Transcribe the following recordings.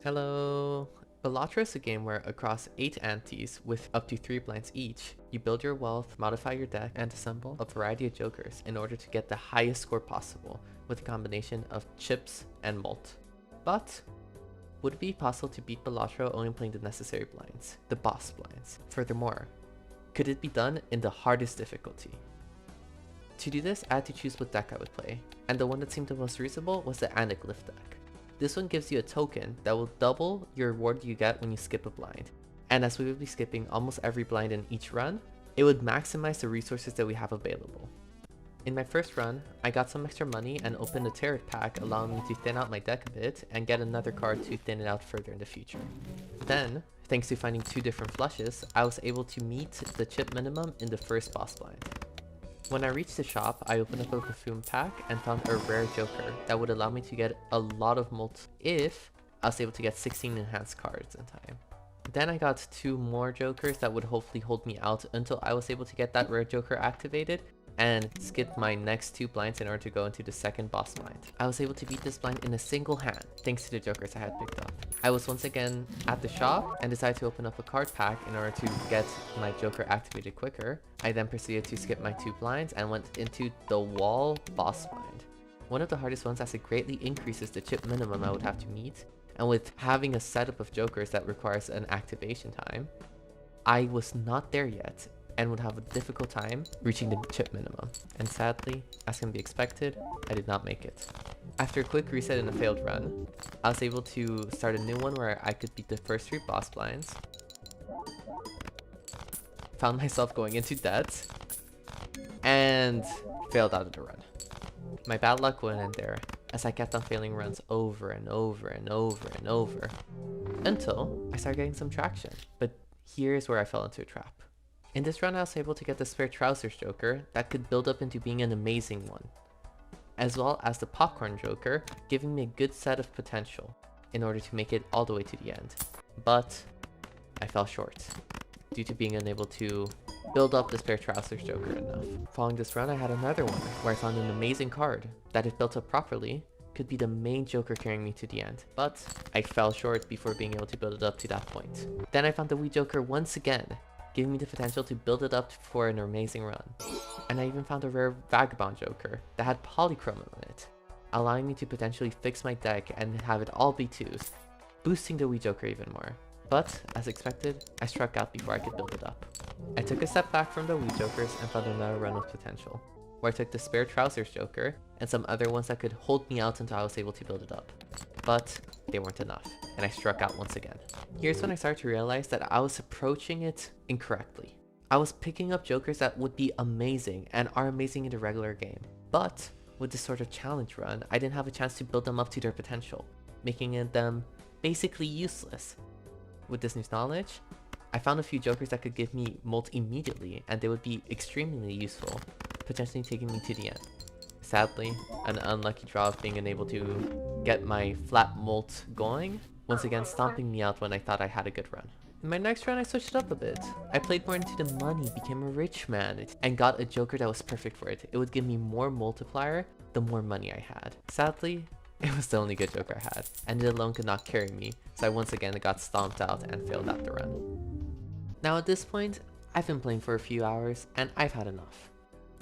Hello! Balatro is a game where across 8 antes with up to 3 blinds each, you build your wealth, modify your deck, and assemble a variety of jokers in order to get the highest score possible with a combination of chips and mult. But would it be possible to beat Balatro only playing the necessary blinds, the boss blinds? Furthermore, could it be done in the hardest difficulty? To do this, I had to choose what deck I would play, and the one that seemed the most reasonable was the Anaglyph deck. This one gives you a token that will double your reward you get when you skip a blind, and as we would be skipping almost every blind in each run, it would maximize the resources that we have available. In my first run, I got some extra money and opened a tarot pack, allowing me to thin out my deck a bit and get another card to thin it out further in the future. Then, thanks to finding 2 different flushes, I was able to meet the chip minimum in the first boss blind. When I reached the shop, I opened up a perfume pack and found a rare joker that would allow me to get a lot of mult if I was able to get 16 enhanced cards in time. Then I got 2 more jokers that would hopefully hold me out until I was able to get that rare joker activated and skip my next 2 blinds in order to go into the second boss blind. I was able to beat this blind in a single hand thanks to the jokers I had picked up. I was once again at the shop and decided to open up a card pack in order to get my joker activated quicker. I then proceeded to skip my 2 blinds and went into the wall boss blind. One of the hardest ones, as it greatly increases the chip minimum I would have to meet, and with having a setup of jokers that requires an activation time, I was not there yet and would have a difficult time reaching the chip minimum. And sadly, as can be expected, I did not make it. After a quick reset and a failed run, I was able to start a new one where I could beat the first 3 boss blinds, found myself going into debt, and failed out of the run. My bad luck wouldn't end there, as I kept on failing runs over and over and over and over, until I started getting some traction. But here's where I fell into a trap. In this run, I was able to get the spare trousers joker that could build up into being an amazing one, as well as the popcorn joker, giving me a good set of potential in order to make it all the way to the end. But I fell short due to being unable to build up the spare trousers joker enough. Following this run, I had another one where I found an amazing card that, if built up properly, could be the main joker carrying me to the end, but I fell short before being able to build it up to that point. Then I found the wee joker once again, giving me the potential to build it up for an amazing run. And I even found a rare vagabond joker that had polychrome on it, allowing me to potentially fix my deck and have it all be 2s, boosting the wee joker even more. But, as expected, I struck out before I could build it up. I took a step back from the wee jokers and found another run with potential, where I took the spare trousers joker and some other ones that could hold me out until I was able to build it up. But they weren't enough, and I struck out once again. Here's when I started to realize that I was approaching it incorrectly. I was picking up jokers that would be amazing and are amazing in the regular game, but with this sort of challenge run, I didn't have a chance to build them up to their potential, making them basically useless. With this new knowledge, I found a few jokers that could give me mult immediately, and they would be extremely useful, potentially taking me to the end. Sadly, an unlucky draw of being unable to get my flat mult going, once again stomping me out when I thought I had a good run. In my next run, I switched it up a bit. I played more into the money, became a rich man, and got a joker that was perfect for it. It would give me more multiplier the more money I had. Sadly, it was the only good joker I had, and it alone could not carry me, so I once again got stomped out and failed out the run. Now at this point, I've been playing for a few hours, and I've had enough.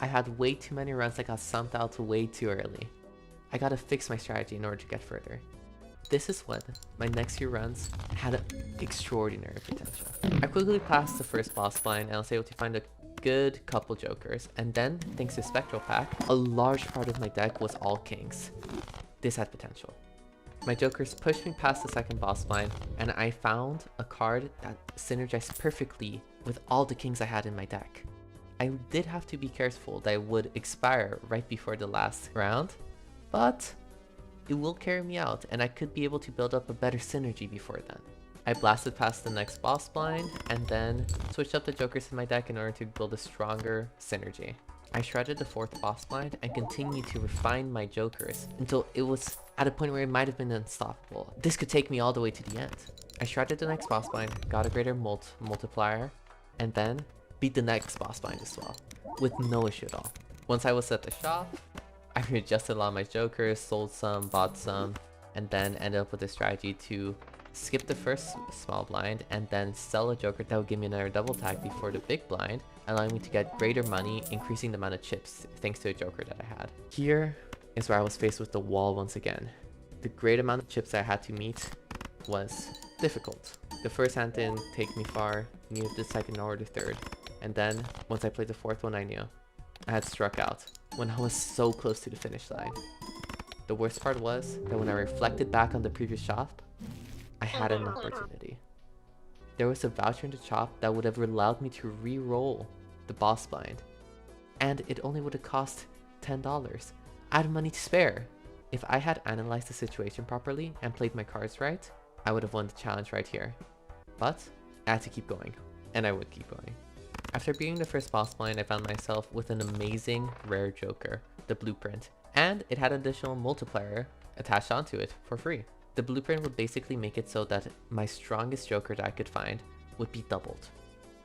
I had way too many runs that got stomped out way too early. I gotta fix my strategy in order to get further. This is when my next few runs had extraordinary potential. I quickly passed the first boss blind and I was able to find a good couple jokers, and then, thanks to Spectral Pack, a large part of my deck was all kings. This had potential. My jokers pushed me past the second boss blind, and I found a card that synergized perfectly with all the kings I had in my deck. I did have to be careful that it would expire right before the last round, but it will carry me out and I could be able to build up a better synergy before then. I blasted past the next boss blind and then switched up the jokers in my deck in order to build a stronger synergy. I shredded the 4th boss blind and continued to refine my jokers until it was at a point where it might have been unstoppable. This could take me all the way to the end. I shredded the next boss blind, got a greater multiplier, and then beat the next boss blind as well, with no issue at all. Once I was at the shop, I readjusted a lot of my jokers, sold some, bought some, and then ended up with a strategy to skip the first small blind, and then sell a joker that would give me another double tag before the big blind, allowing me to get greater money, increasing the amount of chips thanks to a joker that I had. Here is where I was faced with the wall once again. The great amount of chips I had to meet was difficult. The first hand didn't take me far, neither the second nor the third, and then once I played the fourth one, I knew I had struck out when I was so close to the finish line. The worst part was that when I reflected back on the previous shop, I had an opportunity. There was a voucher in the shop that would have allowed me to re-roll the boss blind, and it only would have cost $10. I had money to spare. If I had analyzed the situation properly and played my cards right, I would have won the challenge right here. But I had to keep going, and I would keep going. After beating the first boss blind, I found myself with an amazing rare joker, the blueprint, and it had an additional multiplier attached onto it for free. The blueprint would basically make it so that my strongest joker that I could find would be doubled,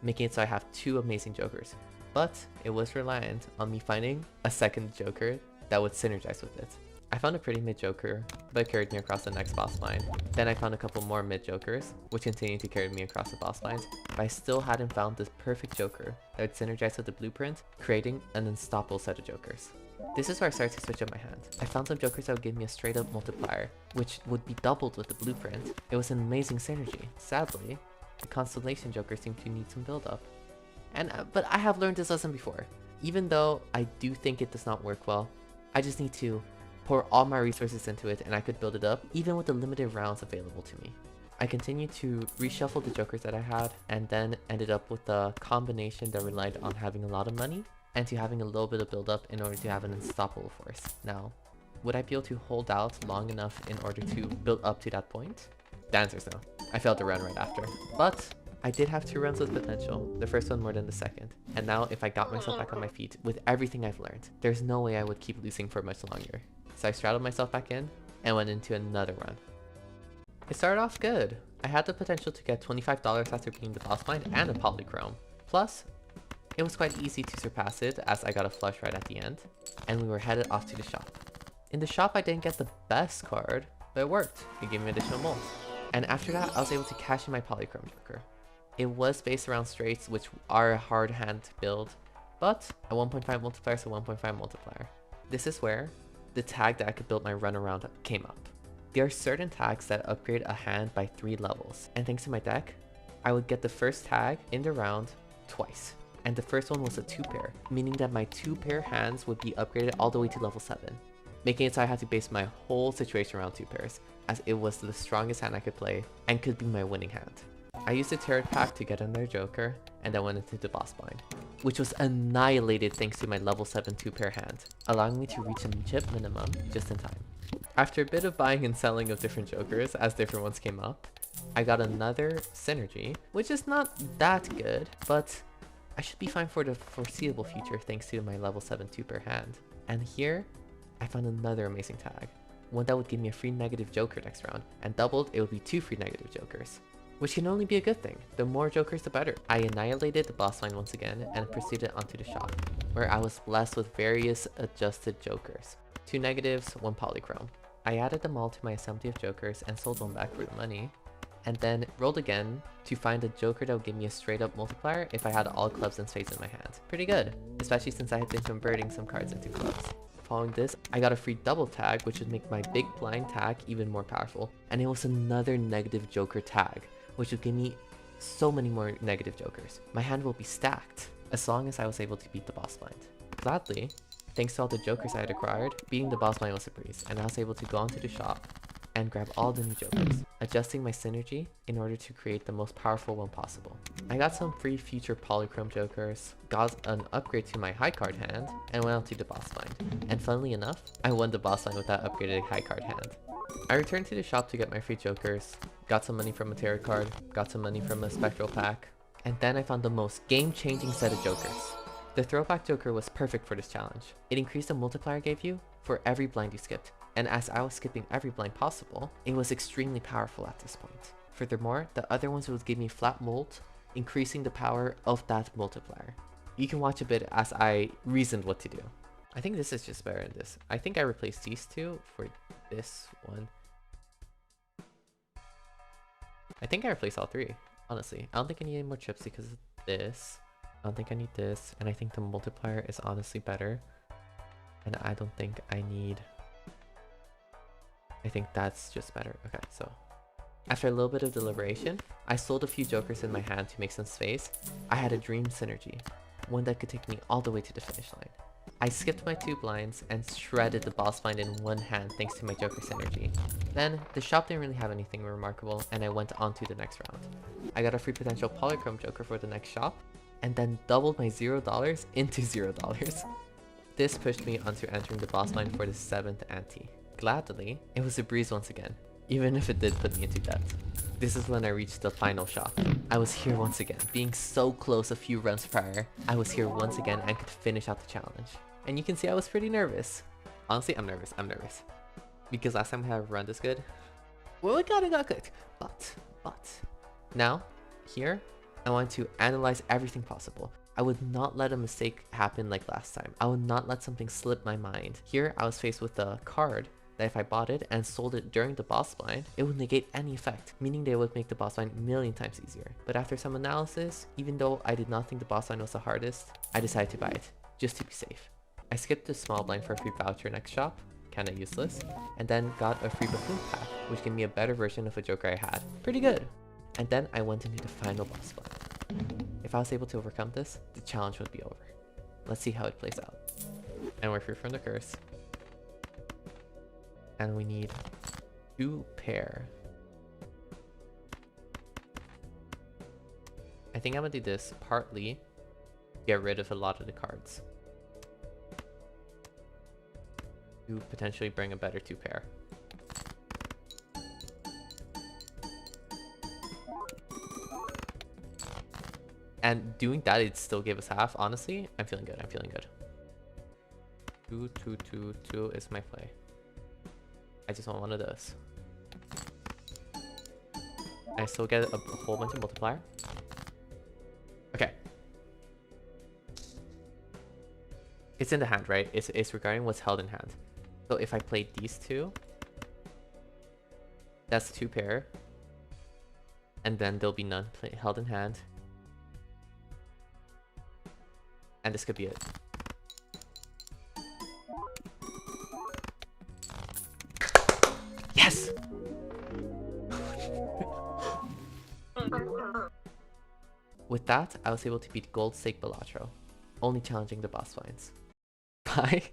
making it so I have two amazing jokers. But it was reliant on me finding a second joker that would synergize with it. I found a pretty mid joker, but it carried me across the next boss line. Then I found a couple more mid jokers, which continued to carry me across the boss lines, but I still hadn't found this perfect joker that would synergize with the blueprint, creating an unstoppable set of jokers. This is where I started to switch up my hand. I found some jokers that would give me a straight up multiplier, which would be doubled with the blueprint. It was an amazing synergy. Sadly, the constellation joker seemed to need some build up. But I have learned this lesson before. Even though I do think it does not work well, I just need to pour all my resources into it and I could build it up even with the limited rounds available to me. I continued to reshuffle the jokers that I had and then ended up with a combination that relied on having a lot of money and to having a little bit of build up in order to have an unstoppable force. Now, would I be able to hold out long enough in order to build up to that point? The answer is no. I failed the run right after. But I did have 2 runs with potential, the first one more than the second. And now if I got myself back on my feet with everything I've learned, there's no way I would keep losing for much longer. So I straddled myself back in and went into another run. It started off good. I had the potential to get $25 after beating the boss blind and a polychrome. Plus, it was quite easy to surpass it as I got a flush right at the end, and we were headed off to the shop. In the shop I didn't get the best card, but it worked. It gave me additional molds. And after that I was able to cash in my polychrome joker. It was based around straights, which are a hard hand to build, but a 1.5 multiplier is a 1.5 multiplier. This is where the tag that I could build my run around came up. There are certain tags that upgrade a hand by 3 levels, and thanks to my deck, I would get the first tag in the round twice. And the first one was a 2-pair, meaning that my 2-pair hands would be upgraded all the way to level 7, making it so I had to base my whole situation around 2 pairs, as it was the strongest hand I could play and could be my winning hand. I used the tarot pack to get another joker, and then went into the boss blind, which was annihilated thanks to my level 7 2-pair hand, allowing me to reach a chip minimum just in time. After a bit of buying and selling of different jokers as different ones came up, I got another synergy, which is not that good, but I should be fine for the foreseeable future thanks to my level 7 2-pair hand. And here, I found another amazing tag, one that would give me a free negative joker next round, and doubled it would be 2 free negative jokers, which can only be a good thing. The more jokers the better. I annihilated the boss line once again and proceeded onto the shop, where I was blessed with various adjusted jokers. 2 negatives, 1 polychrome. I added them all to my assembly of jokers and sold one back for the money, and then rolled again to find a joker that would give me a straight up multiplier if I had all clubs and spades in my hand. Pretty good, especially since I had been converting some cards into clubs. Following this, I got a free double tag, which would make my big blind tag even more powerful, and it was another negative joker tag, which would give me so many more negative jokers. My hand will be stacked as long as I was able to beat the boss blind. Gladly, thanks to all the jokers I had acquired, beating the boss blind was a breeze, and I was able to go onto the shop and grab all the new jokers, adjusting my synergy in order to create the most powerful one possible. I got some free future polychrome jokers, got an upgrade to my high card hand, and went on to the boss find. And funnily enough, I won the boss find with that upgraded high card hand. I returned to the shop to get my free jokers, got some money from a tarot card, got some money from a spectral pack, and then I found the most game-changing set of jokers. The throwback joker was perfect for this challenge. It increased the multiplier it gave you for every blind you skipped, and as I was skipping every blind possible, it was extremely powerful at this point. Furthermore, the other ones would give me flat molt, increasing the power of that multiplier. You can watch a bit as I reasoned what to do. I think this is just better than this. I think I replaced these two for this one. I think I replaced all three, honestly. I don't think I need any more chips because of this. I don't think I need this. And I think the multiplier is honestly better. And I don't think I need... I think that's just better. Okay, so... After a little bit of deliberation, I sold a few jokers in my hand to make some space. I had a dream synergy, one that could take me all the way to the finish line. I skipped my 2 blinds and shredded the boss blind in one hand thanks to my joker synergy. Then, the shop didn't really have anything remarkable and I went on to the next round. I got a free potential polychrome joker for the next shop, and then doubled my $0 into $0. This pushed me onto entering the boss blind for the 7th ante. Gladly, it was a breeze once again, even if it did put me into debt. This is when I reached the final shop. I was here once again, being so close a few runs prior. I was here once again and could finish out the challenge. And you can see I was pretty nervous. Honestly, I'm nervous. Because last time I had a run this good, well, it kinda got good. But, now, here, I want to analyze everything possible. I would not let a mistake happen like last time. I would not let something slip my mind. Here, I was faced with a card that if I bought it and sold it during the boss blind, it would negate any effect, meaning they would make the boss blind a million times easier. But after some analysis, even though I did not think the boss blind was the hardest, I decided to buy it, just to be safe. I skipped the small blind for a free voucher next shop, kinda useless, and then got a free buffoon pack, which gave me a better version of a joker I had. Pretty good! And then I went into the final boss blind. If I was able to overcome this, the challenge would be over. Let's see how it plays out. And we're free from the curse. And we need 2 pair. I think I'm gonna do this partly to get rid of a lot of the cards, to potentially bring a better 2 pair. And doing that, it still gave us half. Honestly, I'm feeling good. 2, 2, 2, 2 is my play. I just want one of those. I still get a whole bunch of multiplier. Okay. It's in the hand, right? It's regarding what's held in hand. So if I play these 2, that's 2 pair. And then there'll be none held in hand. And this could be it. Yes! With that, I was able to beat Gold Stake Balatro, only challenging the boss finds. Bye!